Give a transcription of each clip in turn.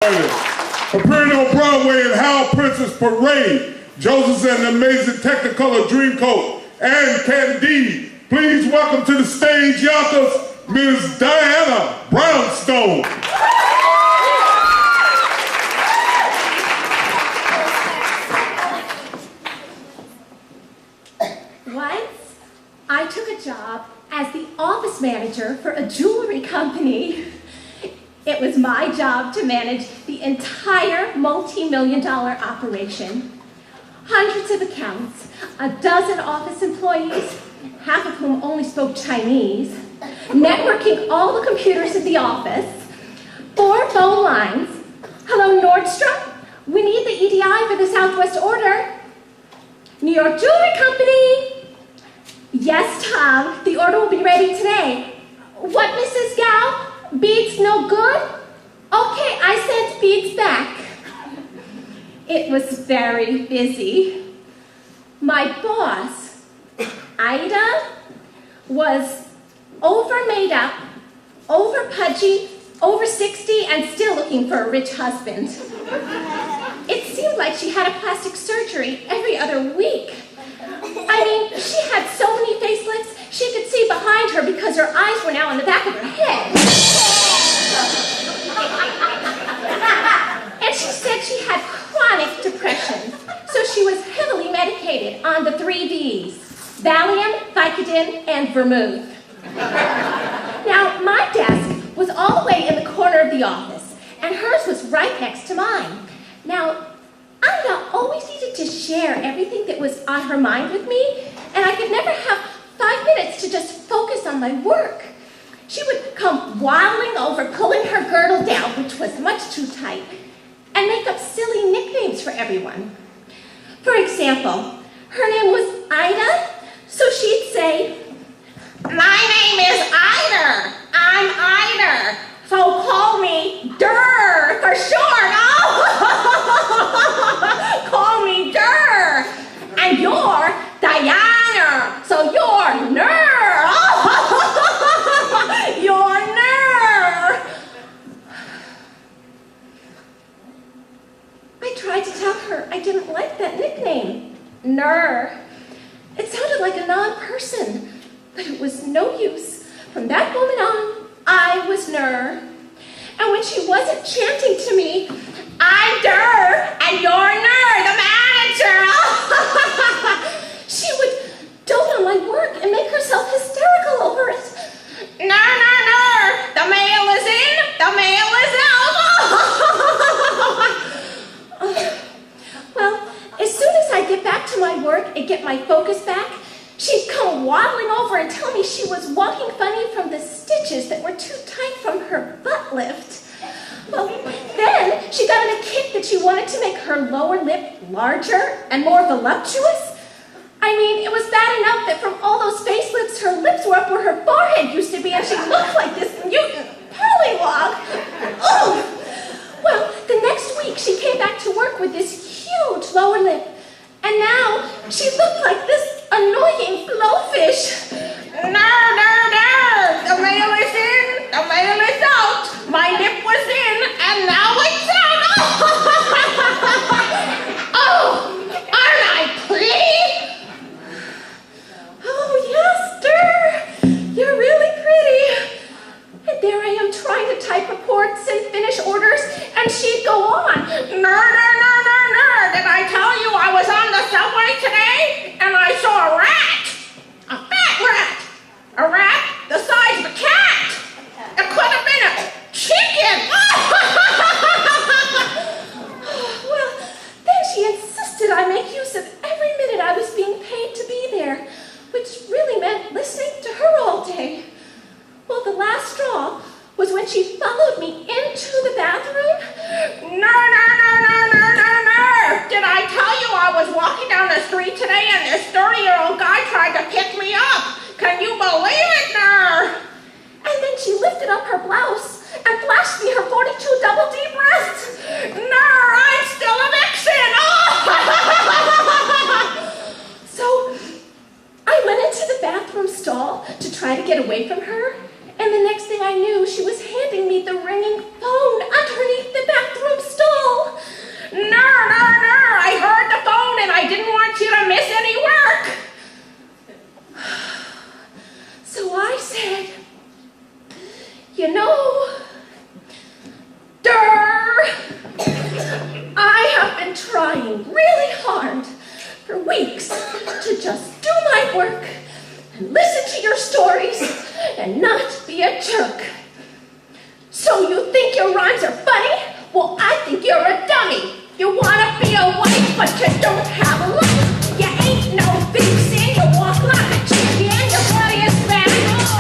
Appearing on Broadway in Hal Prince's Parade, Joseph's and the Amazing Technicolor Dreamcoat, and Candide. Please welcome to the stage, Yonkers, Ms. Diana Brownstone. Once, I took a job as the office manager for a jewelry company. It was my job to manage the entire multi-million-dollar operation. Hundreds of accounts, a dozen office employees, half of whom only spoke Chinese, networking all the computers in the office, 4 phone lines. Hello, Nordstrom? We need the EDI for the Southwest order. New York Jewelry Company. Yes, Tom, the order will be ready today. What, Mrs. Gao? Beads no good? Okay, I sent beads back. It was very busy. My boss, Ida, was over made up, over pudgy, over 60, and still looking for a rich husband. It seemed like she had a plastic surgery every other week. I mean, she had so many facelifts, she could see behind her because her eyes were now in the back of her head. And she said she had chronic depression, so she was heavily medicated on the 3 Vs, Valium, Vicodin, and vermouth. Now, my desk was all the way in the corner of the office, and hers was right next to mine. Now, Ida always needed to share everything that was on her mind with me, and I could never have 5 minutes to just focus on my work. She would come waddling over, pulling her girdle down, which was much too tight, and make up silly nicknames for everyone. For example, her name was Ida, so she'd say, "My name is Ida. I'm Ida, so call me Durr for short." Oh, call me Durr. And you're Diana, so you're Ner. Oh, you're Ner. I tried to tell her I didn't like that nickname, Ner. It sounded like a non-person, but it was no use. From that moment on, I was Ner. And when she wasn't chanting to me, "I'm Durr, and you're Ner, the manager," she would dote on my work and make herself hysterical over it. "Ner, Ner, Ner, the mail is in, the mail is out." Well, as soon as I get back to my work and get my focus back, she'd come waddling over and tell me she was walking funny from the stitches that were too tight from her butt lift. Well, then she got in a kick that she wanted to make her lower lip larger and more voluptuous. I mean, it was bad enough that from all those facelifts, her lips were up where her forehead used to be, and she looked like this mutant pollywog. Oh! Well, the next week she came back to work with this huge lower lip, and now she looked like this annoying blowfish. "Ner, ner, ner, the mail is in, the mail is out. My lip was in, and now it's out." Oh, aren't I pretty? "Oh, yes, Durr, you're really pretty." And there I am trying to type reports and finish orders, and she'd go on. "Ner, ner, ner, ner, ner, did I tell you I was on the subway today, and I saw a rat? A fat rat. A rat the size of a cat. It could have been a chicken." I have been trying really hard for weeks to just do my work and listen to your stories and not be a jerk. So you think your rhymes are funny? Well, I think you're a dummy. You wanna be a wife, but you don't have a life. You ain't no vixen, you walk like a chicken, your body is fat,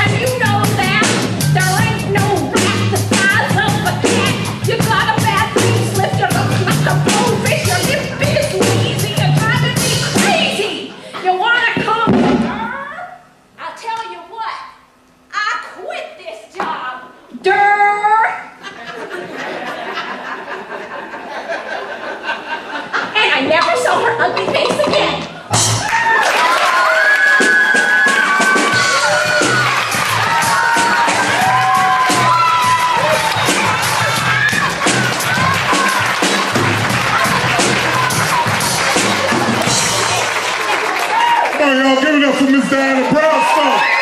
and you know that. There ain't no rat the size of a cat. You got a bad facelift, you look like a blowfish, your lip is wheezy, you're driving me crazy. You wanna come here? I'll tell you what, I quit this job. And I never saw her ugly face again. Come on, y'all, give it up for Miss Diana Brownstone.